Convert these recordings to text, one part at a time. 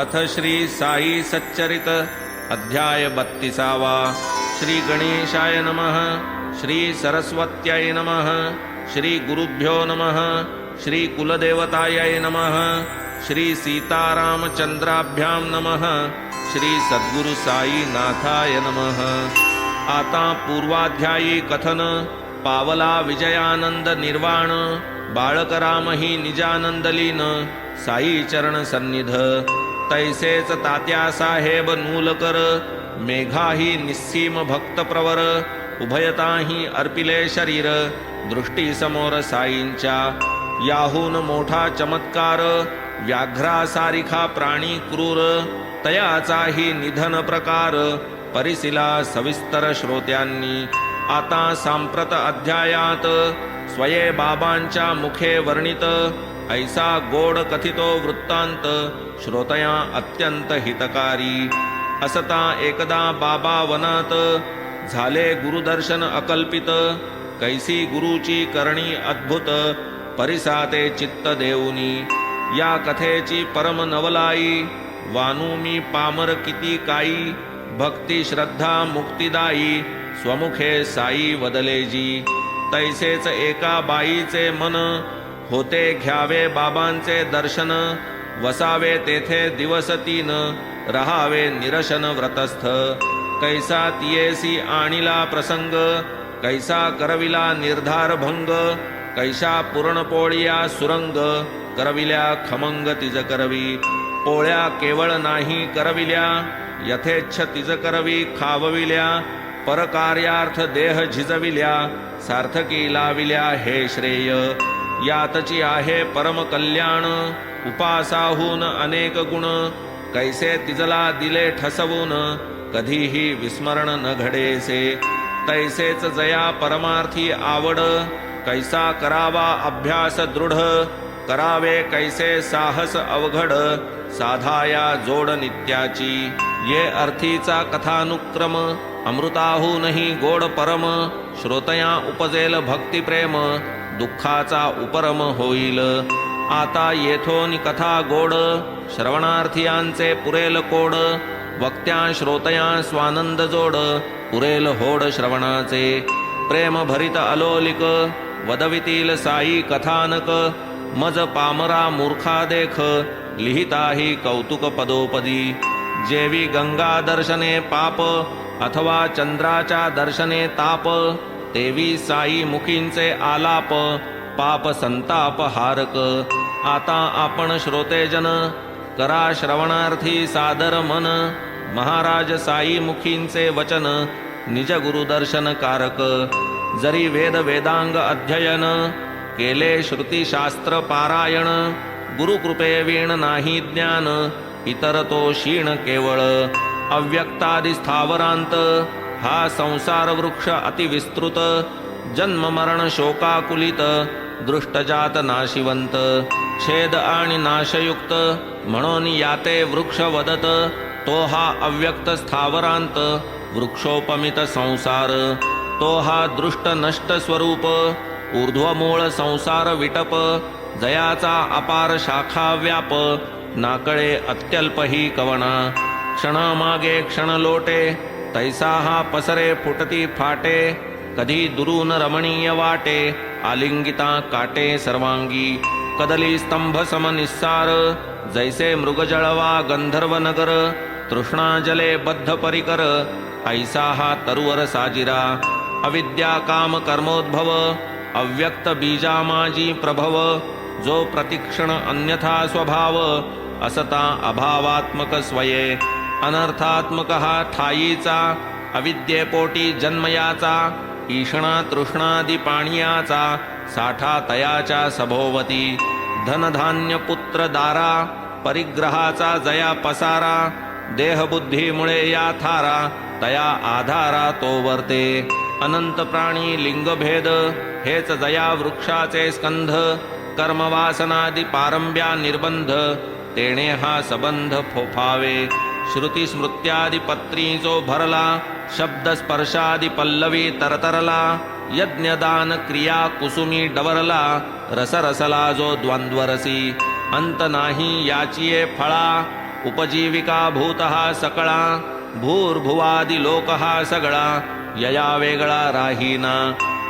अथ श्री साई सच्चरित अध्याय 32। श्री गणेशाय नमः। श्री सरस्वत्यै नमः। श्री गुरुभ्यो नमः। श्री कुलदेवतायै नमः। श्री सीतारामचंद्राभ्यां नमः। श्री सद्गुरु साई नाथाय नमः। आता पूर्वाध्यायी कथन पावला विजयानंद निर्वाण बाळकराम ही निजानंदलीन साई चरण सन्निध तैसेच तात्या साहेब नूलकर मेघाही निस्सीम भक्त प्रवर उभयताही अर्पिले शरीर दृष्टी समोर साईंच्या याहून मोठा चमत्कार व्याघ्रासारिखा प्राणी क्रूर तयाचाही निधन प्रकार परिसिला सविस्तर श्रोत्यांनी। आता सांप्रत अध्यायात स्वये बाबांच्या मुखे वर्णित ऐसा गोड कथितो वृत्तांत श्रोतया अत्यंत हितकारी। असता एकदा बाबा वनात झाले गुरुदर्शन अकल्पित कैसी गुरुची करणी अद्भुत परिसाते चित्त देऊनी। या कथेची परम नवलाई वानू मी पामर किती काई भक्ती श्रद्धा मुक्तिदायी स्वमुखे साई वदलेजी। तैसेच एका बाईचे मन होते घ्यावे बाबांचे दर्शन वसावे तेथे दिवस 3 रहावे निरशन व्रतस्थ। कैसा तियेसी आणिला प्रसंग कैसा करविला निर्धार भंग कैसा पुरणपोळिया सुरंग करविल्या खमंग तिज करवी। पोळ्या केवळ नाही करविल्या यथेच्छ तिज करवी खावविल्या परकार्यार्थ देह झिजविल्या सार्थकी लाविल्या हे श्रेय। यातची आहे परम कल्याण उपासाहून अनेक गुण कैसे तिजला दिले ठसवून कधीही विस्मरण न घडेसे। तैसेच जया परमार्थी आवड कैसा करावा अभ्यास दृढ करावे कैसे साहस अवघड साधाया जोड नित्याची। ये अर्थीचा कथानुक्रम अमृताहूनही गोड परम श्रोतया उपजेल भक्तिप्रेम दुःखाचा उपरम होईल। आता येथोनी कथा गोड श्रवणार्थियांचे पुरेल कोड वक्त्या श्रोतया स्वानंद जोड पुरेल होड श्रवणाचे। प्रेम भरित अलोलिक वदवितील साई कथानक मज पामरा मूर्खा देख लिहिताही कौतुक पदोपदी। जेवी गंगा दर्शने पाप अथवा चंद्राच्या दर्शने ताप तेवी साई मुखींचे आलाप पाप संताप हारक। आता आपण श्रोतेजन करा श्रवणार्थी सादर मन महाराज साई मुखींचे वचन निज गुरुदर्शन कारक। जरी वेद वेदांग अध्ययन केले श्रुती शास्त्र पारायण गुरुकृपे वीण नाही ज्ञान इतर तो क्षीण केवळ। अव्यक्तादि स्थावरांत हा संसार वृक्ष अतिविस्तृत जन्म मरण शोकाकुलित दृष्टजात नाशिवंत छेद आणि नाशयुक्त म्हणून याते वृक्ष वदत तो हा अव्यक्त स्थावरांत वृक्षोपमित संसार। तो हा दृष्ट नष्ट स्वरूप ऊर्ध्वमूळ संसार विटप जयाचा अपार शाखा व्याप नाकळे अत्यल्प ही कवना। क्षणामागे क्षण लोटे तैसा हा पसरे फुटती फाटे कधी दुरून रमणीय वाटे आलिंगिता काटे सर्वांगी। कदली स्तंभ सम निस्सार जैसे मृगजळवा गंधर्व नगर तृष्णा जले बद्ध परिकर ऐसा हा तरुवर साजिरा। अविद्या काम कर्मोद्भव अव्यक्त बीजा माजी प्रभव जो प्रतिक्षण अन्यथा स्वभाव असता अभावात्मक स्वये। अनर्थात्मक हा ठायीचा अविद्येपोटी जन्मयाचा ईषणा तृष्णादि पाणियाचा साठा तयाच्या सभोवती। धनधान्य पुत्र दारा परिग्रहाचा जया पसारा देहबुद्धीमुळे या थारा तया आधारा तो वर्ते। अनंत प्राणी लिंगभेद हेच जया वृक्षाचे स्कंध कर्मवासनादि पारंब्या निर्बंध तेणे हा सबंध फोफावे। श्रुती स्मृत्यादि पत्री जो भरला शब्द स्पर्शादि पल्लवी तरतरला यज्ञदान क्रिया कुसुमी डवरला रसरसला जो द्वंद्वरसी अंत नाही याचिये फळा उपजीविका भूतः सकळा भूर्भुवादि लोकः सगळा यया वेगळा राहीना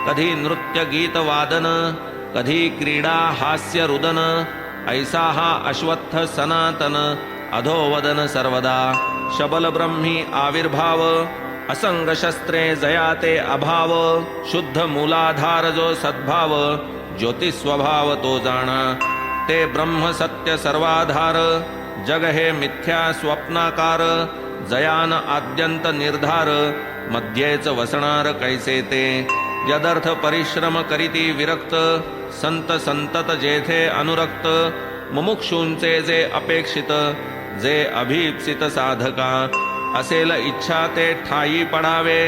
कधी नृत्य गीत वादन कधी क्रीडा हास्य रुदन ऐसा हा अश्वत्थ सनातन अधोवदन सर्वदा शबल ब्रह्मी आविर्भाव असंग शस्त्रे जयाते अभाव शुद्ध मूलाधार जो सद्भाव ज्योतिस्वभाव तो जाणा ते ब्रह्म सत्य सर्वाधार जग हे मिथ्या स्वप्नाकार जयान आद्यंत निर्धार मध्येच वसणार कैसे ते यदर्थ परिश्रम करीती विरक्त संत संतत जेथे अनुरक्त मुमुक्षूंचे जे अपेक्षित जे अभीप्सित साधका असेल इच्छा ते ठाई पडावे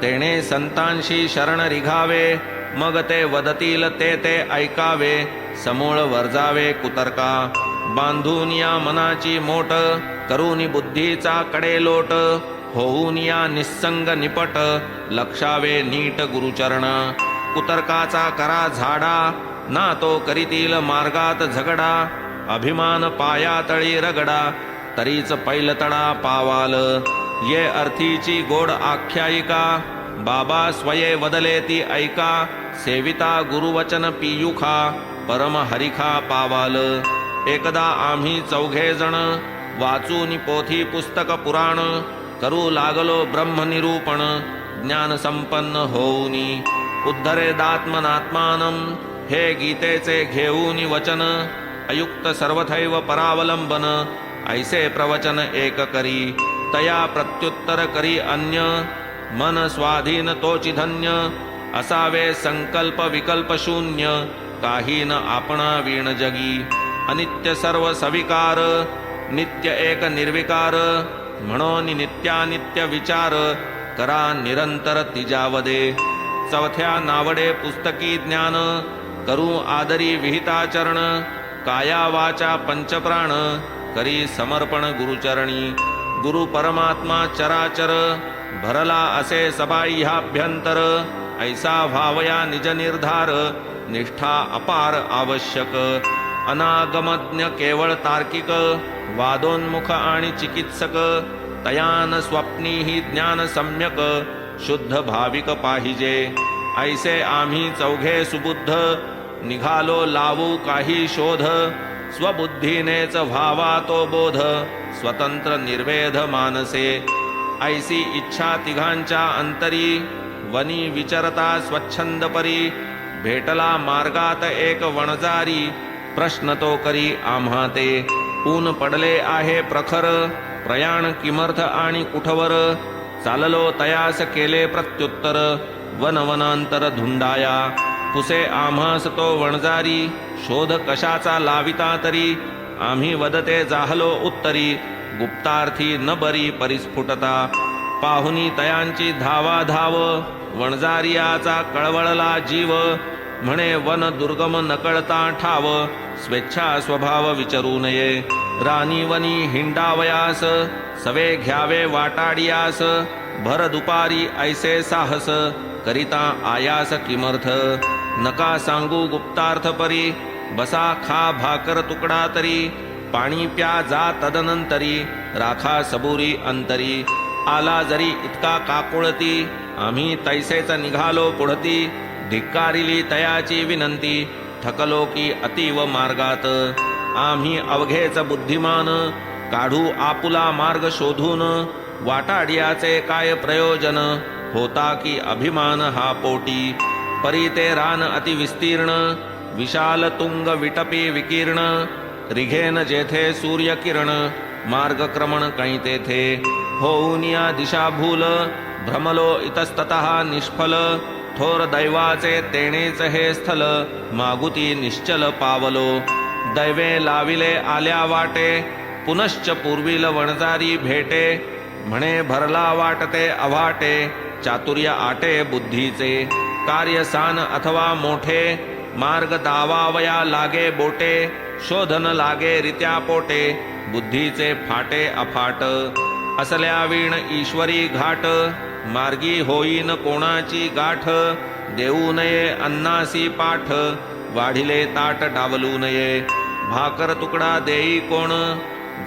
तेणे संतांशी शरण रिघावे मग ते वदतील ते ऐकावे समूळ वर्जावे कुतर्का बांधून या मनाची मोट करून बुद्धीचा कडेलोट होऊन या निस्संग निपट लक्षावे नीट गुरुचरण कुतर्काचा करा झाडा ना तो करीतील मार्गात झगडा अभिमान पायातळी रगडा तरीच पैलतडा पावाल ये अर्थीची गोड आख्यायिका बाबा स्वये वदले ती ऐका सेविता गुरुवचन पियुखा परम हरिखा पावाल एकदा आम्ही चौघे जण वाचून पोथी पुस्तक पुराण करू लागलो ब्रह्मनिरूपण ज्ञान संपन्न होऊनी उद्धरेदात्मनात्मानं हे गीतेचे घेऊनी वचन अयुक्त सर्वथैव परावलंबन ऐसे प्रवचन एक करी तया प्रत्युत्तर करी अन्य मन स्वाधीन तोची धन्य असावे संकल्प विकल्प शून्य काही न आपणा वीण जगी अनित्य सर्व सविकार नित्य एक निर्विकार म्हणून नित्यानित्य विचार करा निरंतर तिजावदे चौथ्या नावडे पुस्तकी ज्ञान करू आदरी विहिताचरण काया वाचा पंचप्राण करी समर्पण गुरुचरणी गुरु परमात्मा चराचर भरला असे सबाह्याभ्यंतर ऐसा भावया निज निर्धार निष्ठा अपार आवश्यक अनागमज्ञ केवळ तार्किक वादोन्मुख आणि चिकित्सक तयान स्वप्नी ही ज्ञान सम्यक शुद्ध भाविक पाहिजे ऐसे आम्ही चौघे सुबुद्ध निघालो लावू काही शोध स्वबुद्धीनेच व्हावा तो बोध स्वतंत्र निर्वेध मानसे ऐसी इच्छा तिघांच्या अंतरी वनी विचरता स्वच्छंद परी भेटला मार्गात एक वणजारी प्रश्न तो करी आम्हा ते ऊन पडले आहे प्रखर प्रयाण किमर्थ आणि कुठवर चाललो तयास केले प्रत्युत्तर वनवनांतर धुंडाया पुसे आम्हास तो वणजारी शोध कशाचा लाविता तरी आम्ही वदते जाहलो उत्तरी गुप्तार्थी न बरी परिस्फुटता पाहुनी तयांची धावा धाव वणजारियाचा कळवळला जीव म्हणे वन दुर्गम नकळता ठाव स्वेच्छा स्वभाव विचारू नये राणी वनी हिंडावयास सवे घ्यावे वाटाडियास भर दुपारी ऐसे साहस करिता आयास किमर्थ नका सांगू गुप्तार्थ परी बसा खा भाकर तुकडा तरी पाणी प्या जा तदनंतरी राखा सबुरी अंतरी आला जरी इतका काकुळती आम्ही तैसेच निघालो पुढती धिक्कारिली तयाची विनंती थकलो की अतीव मार्गात आम्ही अवघेच बुद्धिमान काढू आपुला मार्ग शोधून वाटाडियाचे काय प्रयोजन होता की अभिमान हा पोटी परी ते रान अतिविस्तीर्ण विशाल तुंग विटपी विकीर्ण रिघेन जेथे सूर्यकिरण मार्गक्रमण कै तेथे होऊन या दिशाभूल भ्रमलो इतस्ततः निष्फल थोर दैवाचे तेणेच हे स्थल मागुती निश्चल पावलो दैवे लाविले आल्या वाटे पुनश्च पूर्वील वणजारी भेटे म्हणे भरला वाटते अवाटे चातुर्य आटे बुद्धीचे कार्य सान अथवा मोठे मार्ग दावावया लागे बोटे शोधन लागे रित्या पोटे बुद्धीचे फाटे अफाट असल्या वीण ईश्वरी घाट मार्गी होईन कोणाची गाठ देऊ नये अन्नासी पाठ वाढिले ताट डावलू नये भाकर तुकडा देई कोण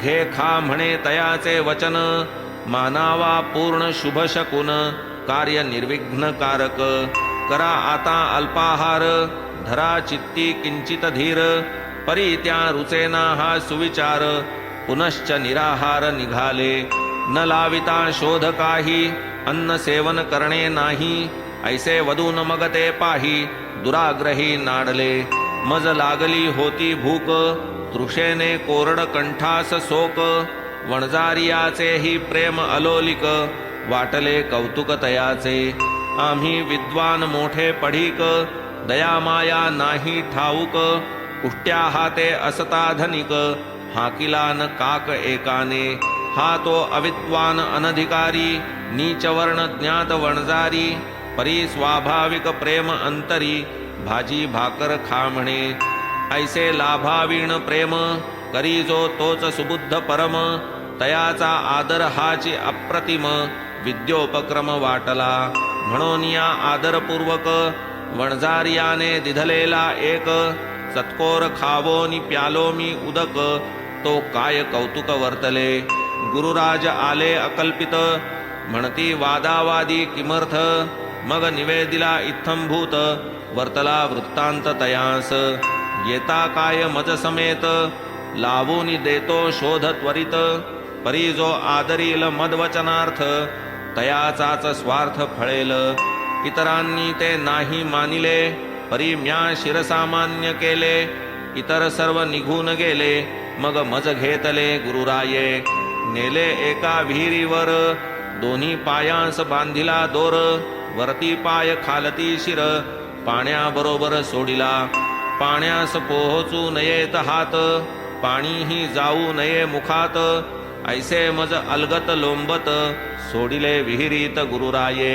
घे खा म्हणे तयाचे वचन, मानावा पूर्ण शुभ शकून, कार्य निर्विघ्न कारक, करा आता अल्पाहार, धरा चित्ती किंचित धीर, परी त्या रुचेना हा सुविचार, पुनश्च निराहार निघाले, न लाविता शोध काही, अन्न सेवन करणे नाही, ऐसे वदून मग ते पाही, दुराग्रही नाडले, मज लागली होती भूक, तृषेने कोरड कंठास शोक, वणजारियाचे ही प्रेम अलोलिक, वाटले कौतुक तयाचे, आम्ही विद्वान मोठे पढीक, दयामाया नाही ठाऊक, कुष्ट्या हाते असता धनिक, हाकिला न काक एकाने, हा तो अविद्वान अनधिकारी, नीच वर्ण ज्ञात वणजारी, परी स्वाभाविक प्रेम अंतरी, भाजी भाकर खा म्हणे, ऐसे लाभावीण प्रेम, करी जो तोच सुबुद्ध परम, तयाचा आदर हाची अप्रतिम, विद्योपक्रम वाटला, म्हणून या आदरपूर्वक, वणजारियाने दिधलेला एक, सत्कोर खावोनी प्यालो मी उदक, तो काय कौतुक वर्तले, गुरुराज आले अकल्पित, म्हणती वादावादी किमर्थ, मग निवेदिला इत्थंभूत, वर्तला वृत्तांत तयास, येता काय मज समेत, लावून देतो शोध त्वरित, परी जो आदरील मदवचनार्थ, तयाचाच स्वार्थ फळेल, इतरांनी ते नाही मानिले, परी म्या शिरसामान्य केले, इतर सर्व निघून गेले, मग मज घेतले गुरुराये, नेले एका विहिरीवर, दोन्ही पायांस बांधिला दोर, वरती पाय खालती शिर, पाण्याबरोबर सोडिला, पाण्यास पोहोचू नयेत हात, पाणीही जाऊ नये मुखात, ऐसे मज अलगत लोंबत, सोडिले विहिरीत गुरुराये,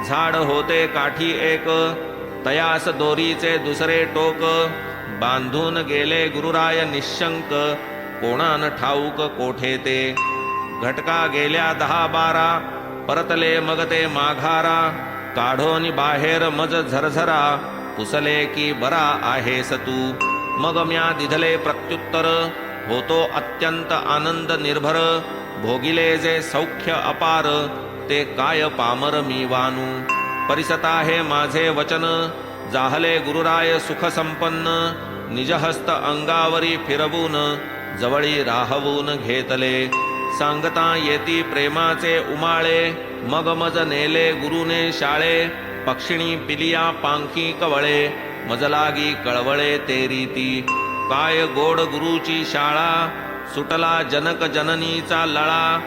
झाड होते काठी एक, तयास दोरीचे दुसरे टोक, बांधून गेले गुरुराय निशंक, कोणान ठाऊक कोठे ते, घटका गेल्या 10-12, परतले मग ते माघारा, काढोनी बाहेर मज झरझरा, पुसले की बरा आहेस तू, मग म्या दिधले प्रत्युत्तर, होतो अत्यंत आनंद निर्भर, भोगिले जे सौख्य अपार, ते काय पामर मी वानू, परिसता हे माझे वचन, जाहले गुरुराय सुख संपन्न, निजहस्त अंगावरी फिरवून, जवळी राहवून घेतले, सांगता येती प्रेमाचे उमाळे, मग मज नेले गुरुने शाळे, पक्षिणी पिलिया पांखी कवळे, मजलागी कळवळे ते रीती, काय गोड गुरुची शाळा, सुटला जनक जननीचा लळा,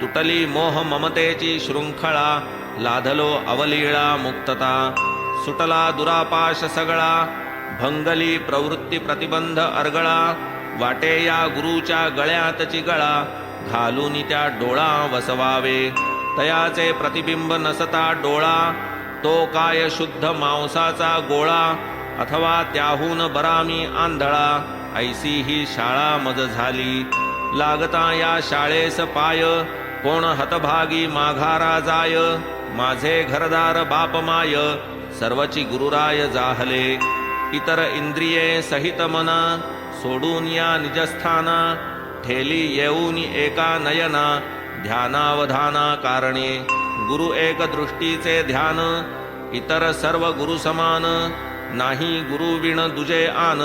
तुटली मोह ममतेची शृंखळा, लाधलो अवलीळा मुक्तता, सुटला दुरापाश सगळा, भंगली प्रवृत्ती प्रतिबंध अर्गळा, वाटे या गुरुच्या गळ्यातची गळा, घालून त्या डोळा वसवावे, तयाचे प्रतिबिंब नसता डोळा, तो काय शुद्ध मांसाचा गोळा, अथवा त्याहून बरामी आंधळा, ऐसी ही शाळा मज झाली, लागता या शाळेस पाय, कोण हतभागी माघारा जाय, माझे घरदार बाप माय, सर्वची गुरुराय जाहले, इतर इंद्रिये सहित मना, सोडून या निजस्थाना, ठेली येऊन एका नयना, ध्यानावधाना कारणे, गुरु एक दृष्टीचे ध्यान, इतर सर्व गुरु समान, नाही गुरु विण दुजे आन,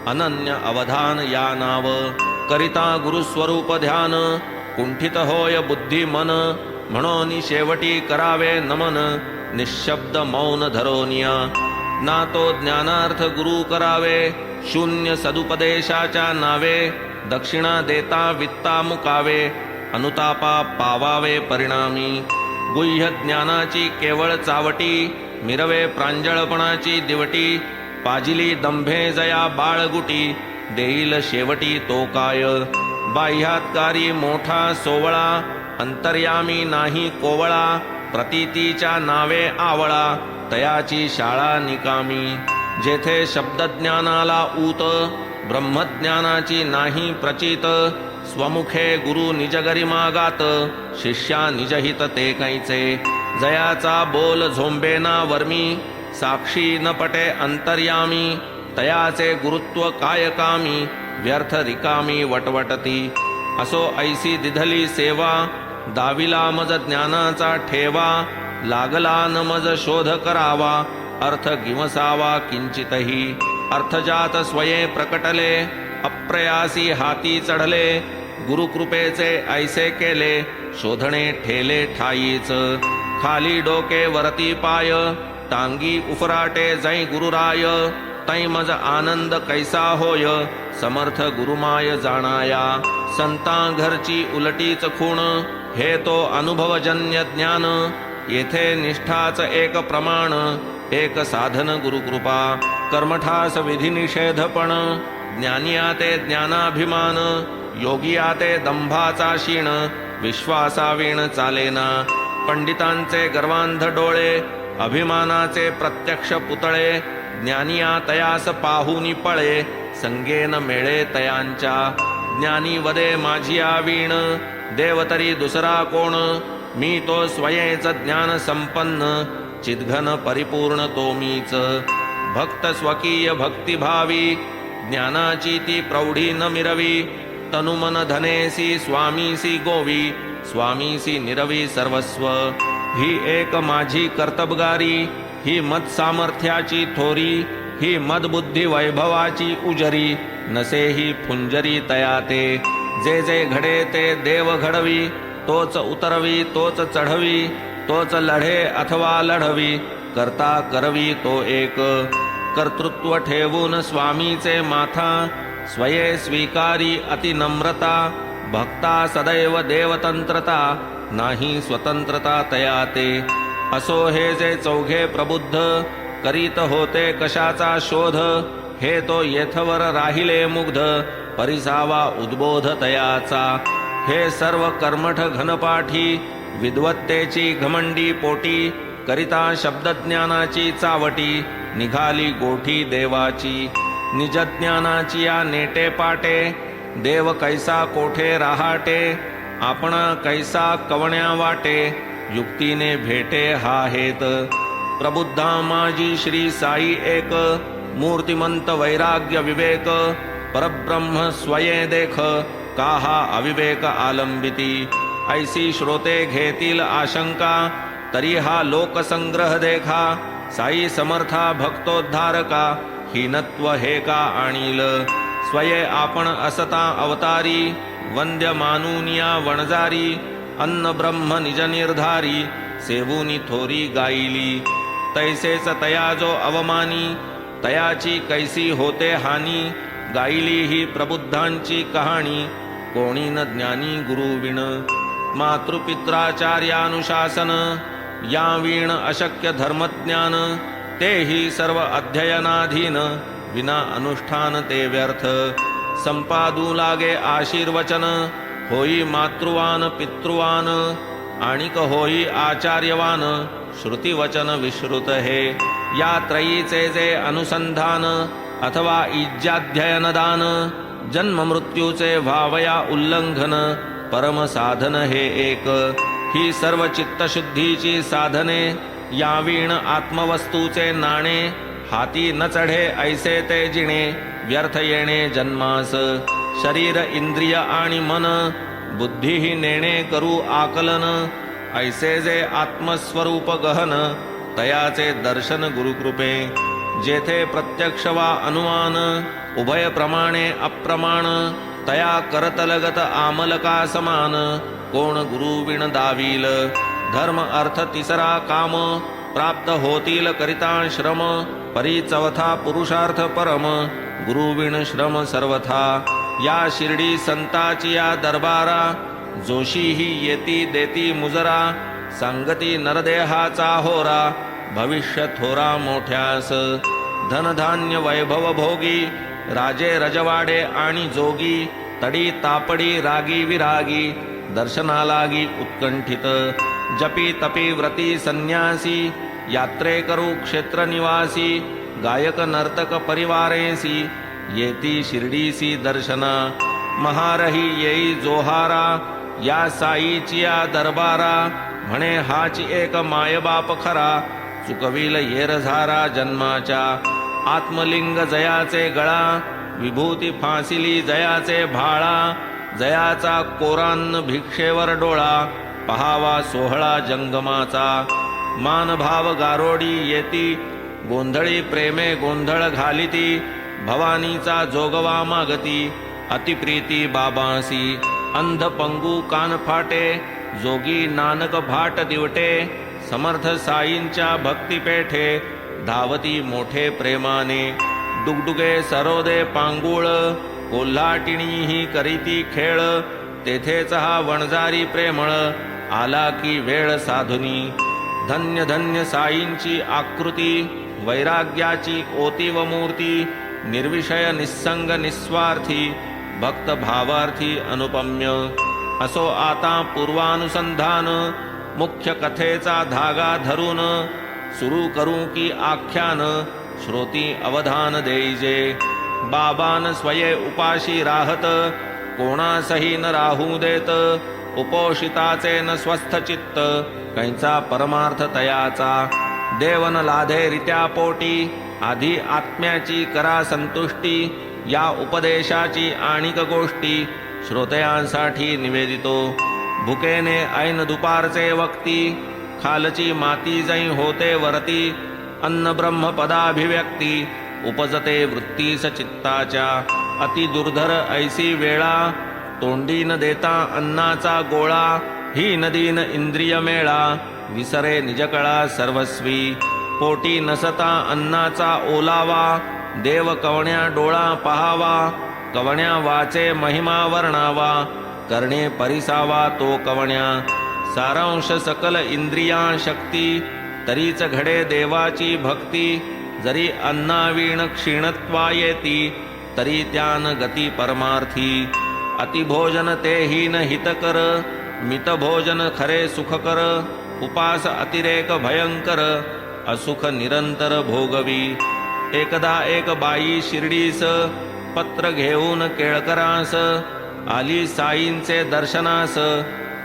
अनन्य अवधान या नाव, करिता गुरुस्वरूप ध्यान, कुंठित होय बुद्धी मन, म्हणून शेवटी करावे नमन, निशब्द मौन धरोनिया, ना तो ज्ञानार्थ गुरु करावे, शून्य सदुपदेशाच्या नावे, दक्षिणा देता वित्ता मुकावे, अनुतापा पावावे परिणामी, गुह्य ज्ञानाची केवळ चावटी, मिरवे प्रांजळपणाची दिवटी, पाजिली दंभे जया बाळगुटी, देईल शेवटी तो काय, बाह्यात्कारी मोठा सोवळा, अंतर्यामी नाही कोवळा, प्रतीतीच्या नावे आवळा, तयाची शाळा निकामी, जेथे शब्दज्ञानाला ऊत, ब्रह्मज्ञानाची नाही प्रचित, स्वमुखे गुरु निजगरिमा गात, शिष्या निजहित ते कैचे, जयाचा बोल झोंबेना वर्मी, साक्षी न पटे अंतर्यामी, तयाचे गुरुत्व कायकामी, व्यर्थ रिकामी वटवटती, असो ऐसी दिधली सेवा, दाविला मज ज्ञानाचा ठेवा, लागला न मज शोध करावा, अर्थ गिवसावा किंचितही, अर्थजात स्वये प्रकटले, अप्रयासी हाती चढले, गुरुकृपेचे ऐसे केले, शोधणे ठेले ठाईच, खाली डोके वरती पाय, टांगी उफराटे जै गुरुराय, तै मज आनंद कैसा होय, समर्थ गुरुमाय जाणाया, संता घरची उलटीच खूण, हे तो अनुभवजन्य ज्ञान, येथे निष्ठाच एक प्रमाण, एक साधन गुरुकृपा, कर्मठास विधी निषेधपण, ज्ञानिया ते ज्ञानाभिमान, योगिया ते दंभाचा शीण, विश्वासावीण चालेना, पंडितांचे गर्वांध डोळे, अभिमानाचे प्रत्यक्ष पुतळे, ज्ञानिया तयास पाहुनी पळे, संगेन मेळे तयांच्या, ज्ञानी वदे माझी आवीण, देव तरी दुसरा कोण, मी तो स्वयेच ज्ञान संपन्न, चिद्घन परिपूर्ण तो मीच, भक्त स्वकीय भक्तिभावी, ज्ञानाची ती प्रौढी न मिरवी, तनुमन धनेसी स्वामीसी गोवी, स्वामीसी निरवी सर्वस्व, ही एक माझी कर्तबगारी, ही मत सामर्थ्याची थोरी, ही मदबुद्धी वैभवाची उजरी, नसे ही फुंजरी तयाते, जे जे घडे ते देव घडवी, तोच उतरवी तोच चढवी, तोच लढे अथवा लढवी, करता करवी तो एक, कर्तृत्व ठेवून स्वामीचे माथा, स्वये स्वीकारी अति नम्रता, भक्ता सदैव देवतंत्रता, नाही स्वतंत्रता तयाते, असो हे जे चौघे प्रबुद्ध, करीत होते कशाचा शोध, हे तो येथवर राहिले मुग्ध, परिसावा उद्बोध तयाचा, हे सर्व कर्मठ घनपाठी, विद्वत्तेची घमंडी पोटी, करिता शब्दज्ञानाची चावटी, निघाली गोठी देवाची, निजज्ञानाची या नेटे पाटे, देव कैसा कोठे राहाटे, आपणा कैसा कवण्या वाटे, युक्तीने भेटे हा हेत, प्रबुद्धा माझी श्री साई एक, मूर्तिमंत वैराग्य विवेक, परब्रह्म स्वये देख, काहा अविवेक आलंबिती, ऐसी श्रोते घेतील आशंका, तरी हा लोकसंग्रह देखा, साई समर्था भक्तोद्धारका, हीनत्व हे का आणील, स्वये आपण असता अवतारी, वंद्य मानुनिया वणजारी, अन्न ब्रह्म निज निर्धारी, सेवुनी थोरी गायली, तैसेच तया जो अवमानी, तयाची कैसी होते हानी, गायली ही प्रबुद्धांची कहाणी, कोणी न ज्ञानी गुरुविण, मातृपित्राचार्यानुशासन, या वीण अशक्य धर्मज्ञान, तेही सर्व अध्ययनाधीन, विना अनुष्ठान ते व्यर्थ, संपादू लागे आशीर्वचन, होई मातृवान पितृवान, आणिक होई आचार्यवान, श्रुतिवचन विश्रुत हे, या त्रयीचे जे अनुसंधान, अथवा इज्जाध्ययनदान, जन्म मृत्यूचे व्हावया उल्लंघन, परम साधन हे एक, ही सर्व चित्तशुद्धीची साधने, या वीण आत्मवस्तूचे नाणे, हाती न चढे ऐसे ते जिणे, व्यर्थ येणे जन्मास, शरीर इंद्रिय आणि मन, बुद्धीही नेणे करू आकलन, ऐसे जे आत्मस्वरूप गहन, तयाचे दर्शन गुरुकृपे, जेथे प्रत्यक्ष वा अनुमान, उभय प्रमाणे अप्रमाण, तया करतलगत आमलका समान, कोण गुरुविण दावील, धर्म अर्थ तिसरा काम, प्राप्त होतील करिता श्रम, परी चौथा पुरुषार्थ परम, गुरुविण श्रम सर्वथा, या शिर्डी संताची या दरबारा, जोशी ही येती देती मुजरा, सांगती नरदेहाचा होरा, भविष्य थोरा मोठ्यास, धनधान्य वैभव भोगी, राजे रजवाडे आणि जोगी, तडी तापडी रागी विरागी, दर्शनालागी उत्कंठित, जपी तपी व्रती संन्यासी, यात्रेकरू क्षेत्र निवासी, गायक नर्तक परिवारेसी, येती शिर्डीसी दर्शना, महारही येई जोहारा, या साईची या दरबारा, म्हणे हाची एक मायबाप खरा, चुकविल येरझारा जन्माच्या, आत्मलिंग जयाचे गळा, विभूती फासिली जयाचे भाळा, जयाचा कोरान्न भिक्षेवर डोळा, पहावा सोहळा जंगमाचा. मानभाव गारोडी येती, गोंधळी प्रेमे गोंधळ घालिती. भवानीचा जोगवा मागती, अतिप्रीती बाबांसी. अंध पंगू कान फाटे, जोगी नानक भाट दिवटे. समर्थ साईंच्या भक्तिपेठे, धावती मोठे प्रेमाने. डुगडुगे सरोदे पांगुळ, कोल्हाटिणी ही करीती खेळ. तेथेच हा वणजारी प्रेमळ, आला की वेळ साधुनी. धन्य धन्य साईंची आकृती, वैराग्याची ओती व मूर्ती. निर्विषय निस्संग निस्वार्थी, भक्त भावार्थी अनुपम्य. असो आता पूर्वानुसंधान, मुख्य कथेचा धागा धरून. सुरू करू की आख्यान, श्रोती अवधान देईजे. बाबान स्वये उपाशी राहत, कोणासही न राहू देत. उपोषिताचे न स्वस्थ चित्त, कैंचा परमार्थ तयाचा. देवन लाधे रित्या पोटी, आधी आत्म्याची करा संतुष्टी. या उपदेशाची आणिक गोष्टी, श्रोतयांसाठी निवेदितो. भुकेने ऐन दुपारचे वक्ती, खालची माती जै होते वरती. अन्न ब्रह्म पदाभिव्यक्ती, उपजते वृत्तीस चित्ताच्या. अति दुर्धर ऐसी वेळा, तोंडी न देता अन्नाचा गोळा. ही नदीन इंद्रिय मेळा, विसरे निजकळा सर्वस्वी. पोटी नसता अन्नाचा ओलावा, देव कवण्या डोळा पहावा. कवण्या वाचे महिमा वर्णावा, करणे परिसावा तो कवण्या. सारांश सकल इंद्रिया शक्ती, तरीच घडे देवाची भक्ती. जरी अन्नावीण क्षीणत्वा येती, तरी त्यान गती परमार्थी. अतिभोजन तेही न हितकर, मितभोजन खरे सुखकर. उपास अतिरेक भयंकर, असुख निरंतर भोगवी. एकदा एक बाई शिर्डीस, पत्र घेऊन केळकरास. आली साईंचे दर्शनास,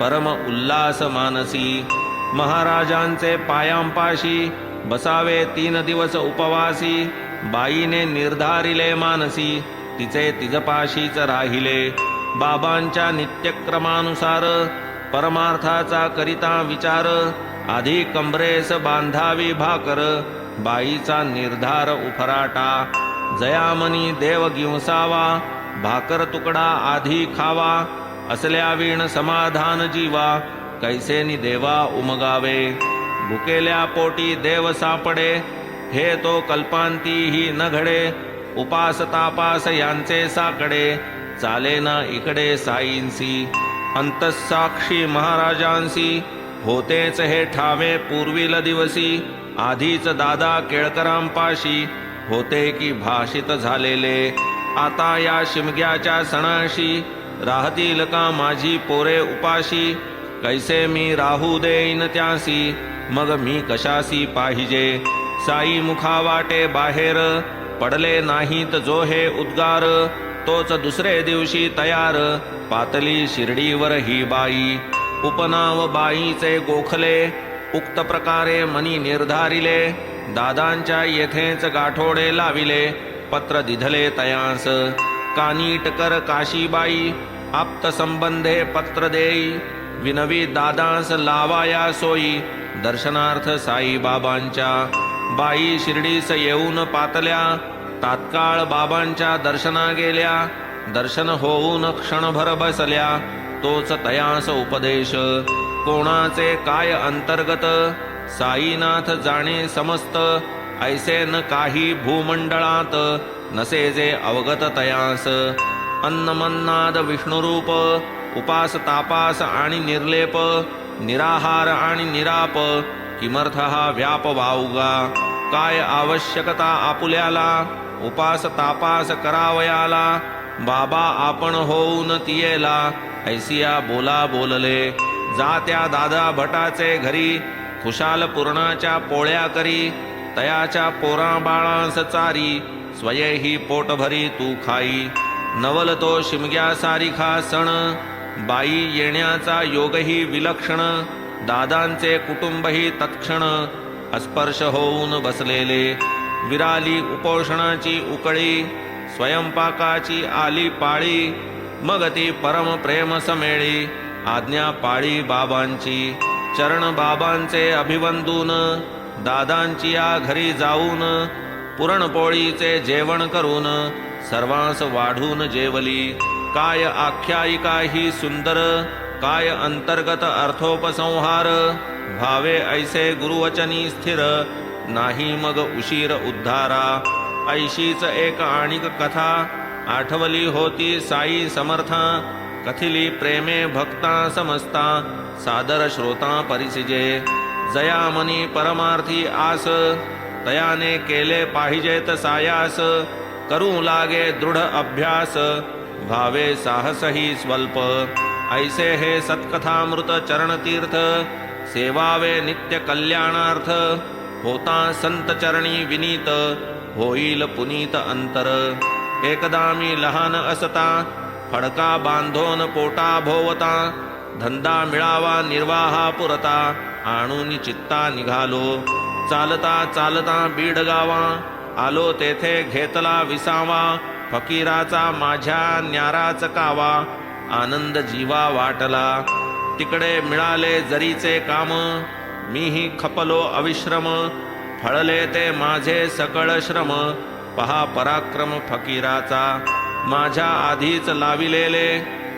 परम उल्हास मानसी. महाराजांचे पायांपाशी, बसावे 3 दिवस उपवासी. बाईने निर्धारिले मानसी, तिचे तिजपाशीच राहिले. बाबांच्या नित्यक्रमानुसार, परमार्थाचा करिता विचार. आधी कमरेस बांधावी भाकर, बाईचा निर्धार उफराटा. जयामनी देव गिवसावा, भाकर तुकडा आधी खावा. असल्या वीण समाधान जीवा, कैसेनी देवा उमगावे. भुकेल्या पोटी देव सापडे, हे तो कल्पांतीही न घडे. उपास तापास यांचे साकडे, चालेना इकडे साईंसी. अंतःसाक्षी महाराजांसी, होतेच हे ठावे पूर्वील दिवसी. आधीच दादा केळकरांपाशी, होते की भाषित झालेले. आता या शिमग्याच्या सणाशी, राहतील का माझी पोरे उपाशी. कैसे मी राहू देईन त्यासी, मग मी कशासी पाहिजे. साई मुखावाटे बाहेर, पडले नाहीत जो हे उद्गार. तोच दुसरे दिवशी तयार, पातली शिर्डीवर ही बाई. उपनाव बाईचे गोखले, उक्त प्रकारे मनी निर्धारिले. दादांच्या येथेच गाठोडे लाविले, पत्र दिधले तयास. कानीटकर काशीबाई, आप्त संबंधे पत्र देई. विनवी दादांस लावाया सोयी, दर्शनार्थ साई बाबांच्या. बाई शिर्डीस येऊन पातल्या, तात्काळ बाबांच्या दर्शना गेल्या. दर्शन होऊन क्षणभर बसल्या, तोच तयास उपदेश. कोणाचे काय अंतर्गत, साईनाथ जाणे समस्त. ऐसे न काही भूमंडळात, नसे जे अवगत तयास. अन्नमन्नाद विष्णुरूप, उपास तापास आणि निर्लेप. निराहार आणि निराप, किमर्थ हा व्याप वाऊगा. काय आवश्यकता आपुल्याला, उपास तापास करावयाला. बाबा आपण होऊन तियेला, ऐसिया बोला बोलले. जात्या दादा भटाचे घरी, खुशाल पूर्णाच्या पोळ्या करी. तयाच्या पोरा बाळांस चारी, स्वयेही पोटभरी तू खाई. नवल तो शिमग्या सारिखा सण, बाई येण्याचा योगही विलक्षण. दादांचे कुटुंबही तत्क्षण, अस्पर्श होऊन बसलेले. विराली उपोषणाची उकळी, स्वयंपाकाची आली पाळी. मग ती परम प्रेम समेळी आज्ञा पाळी बाबांची. चरण बाबांचे अभिवंदून दादांची या घरी जाऊन पुरणपोळीचे जेवण करून सर्वांस वाढून जेवली. काय आख्यायिका ही सुंदर, काय अंतर्गत अर्थोपसंहार. भावे ऐसे गुरुवचनी स्थिर, नाही मग उशीर उद्धारा. ऐशीच एक आणिक कथा आठवली होती साई समर्था. कथिली प्रेमे भक्ता समजता, सादर श्रोता परिसिजे. जयामनी परमार्थी आस, तयाने केले पाहिजेत सायास. करू लागे दृढ अभ्यास, भावे साहसही स्वल्प. ऐसे हे सत्कथामृत चरणतीर्थ, सेवावे नित्य कल्याणार्थ. होता संत चरणी विनीत, होईल पुनीत अंतर. एकदा मी लहान असता, फडका बांधोन पोटा भोवता. धंदा मिळावा निर्वाहा पुरता, आणून चित्ता निघालो. चालता चालता बीड गावा, आलो तेथे घेतला विसावा. फकीराचा माझ्या न्याराच कावा, आनंद जीवा वाटला. तिकडे मिळाले जरीचे काम, मीही खपलो अविश्रम. फळले ते माझे सकळ श्रम, पहा पराक्रम फकीराचा. माझ्या आधीच लाविलेले,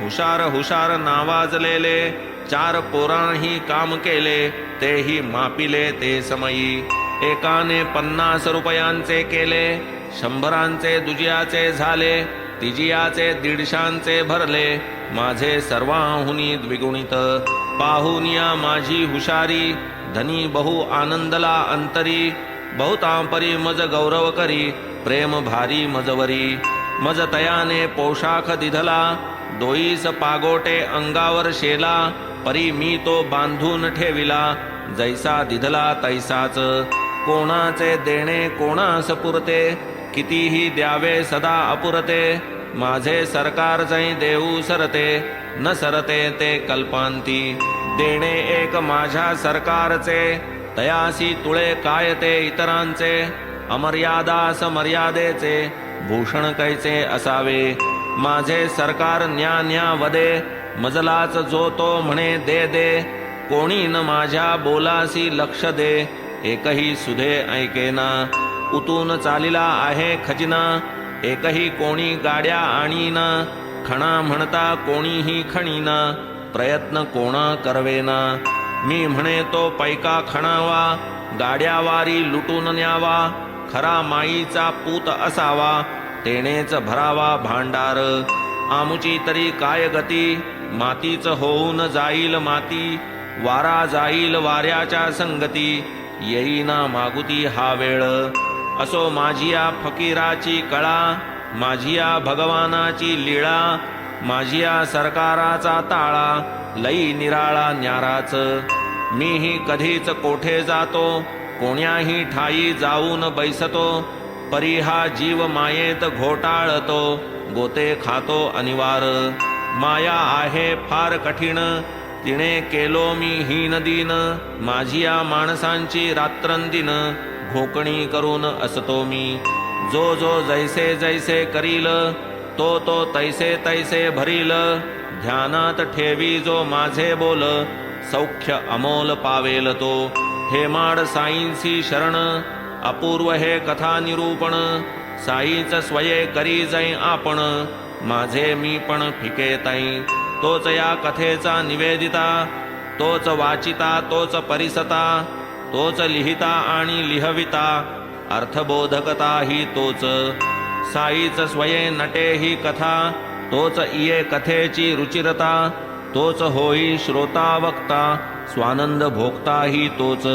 हुशार हुशार नावाजलेले. 4 पोरांही काम केले, तेही मापिले ते समयी. एकाने 50 रुपयांचे केले, 100 दुजियाचे झाले. तिजियाचे 150 भरले, माझे सर्वाहुनी द्विगुणित. पाहुनिया माझी हुशारी, धनी बहु आनंदला अंतरी. बहुतांपरी मज गौरव करी, प्रेम भारी मजवरी. मज तयाने पोशाख दिधला, डोईस पागोटे अंगावर शेला. परी मी तो बांधून ठेविला, जैसा दिधला तैसाच. कोणाचे देणे कोणास पुरते, कितीही द्यावे सदा अपुरते. माझे सरकार जै देऊ सरते, न सरते ते कल्पांती. देणे एक माझ्या सरकारचे, तयासी तुळे काय ते इतरांचे. अमर्यादास मर्यादेचे, भूषण कैचे असावे. माझे सरकार न्या न्या वदे, मजलाच जो तो म्हणे दे दे. कोणी न माझ्या बोलासी लक्ष दे, एकही सुधे ऐकेना. उतून चालिला आहे खजिना, एकही कोणी गाड्या आणीना. खणा म्हणता कोणीही खणीना, प्रयत्न कोणा करवेना. मी म्हणे तो पैका खणावा, गाड्यावारी लुटून न्यावा. खरा माईचा पूत असावा, तेनेच भरावा भांडार. आमुची तरी काय गती, मातीच होऊन जाईल माती. वारा जाईल वाऱ्याच्या संगती, येईना मागुती हा वेळ. असो माझिया फकीराची कळा, माझिया भगवानाची लीळा. माझिया सरकाराचा ताळा, लई निराळा न्याराच. मीही कधीच कोठे जातो, कोण्याही ठाई जाऊन बैसतो. परी हा जीव मायेत घोटाळतो, गोते खातो अनिवार. माया आहे फार कठीण, तिने केलो मी हीन दीन. माझिया माणसांची रात्रंदिन, घोकणी करून असतो मी. जो जो जैसे जैसे करील, तो तो तैसे तैसे भरील. ध्यानात ठेवी जो माझे बोल, सौख्य अमोल पावेल तो. हेमाड साईंसी शरण, अपूर्व हे कथा निरूपण. साईच स्वये करी जाई आपण, माझे मी पण फिके ताई. तोच या कथेचा निवेदिता, तोच वाचिता तोच परिसता. तोच लिहिता आणि लिहविता, अर्थबोधकता ही तोच. साईच स्वये नटे ही कथा, तोच इये कथेची रुचिरता. तोच होई श्रोता वक्ता, स्वानंद भोगता ही तोच.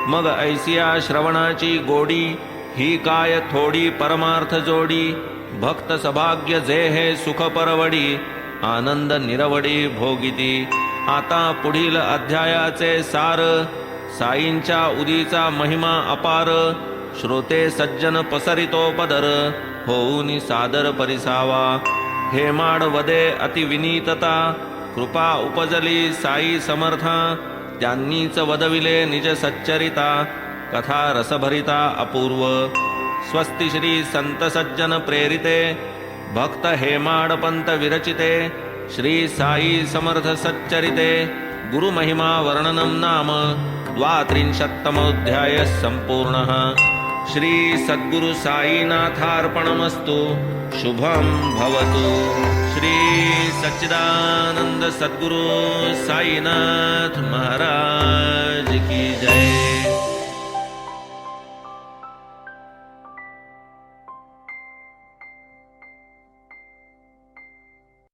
मग ऐसिया श्रवणाची गोडी, ही काय थोडी परमार्थ जोडी. भक्त सभाग्य जे हे सुख परवडी, आनंद निरवडी भोगिती. आता पुढील अध्यायाचे सार, साईंच्या उदीचा महिमा अपार. श्रोते सज्जन पसरितो पदर, होऊनी सादर परिसावा. हेमाड वदे अतिविनीतता, कृपा उपजली साई समर्था. त्यांनीच वदविले निज सच्चरिता, कथा रसभरिता अपूर्व. स्वस्ति श्री संत सज्जन प्रेरिते, भक्त हेमाडपंत विरचिते श्री साई समर्थ सच्चरिते गुरुमहिमा वर्णनं नाम द्वात्रिंशत्तमोऽध्यायः सम्पूर्णः। श्री सद्गुरु साईनाथार्पणमस्तु। शुभं भवतु। श्री सच्चिदानंद सद्गुरु साईनाथ महाराज की जय।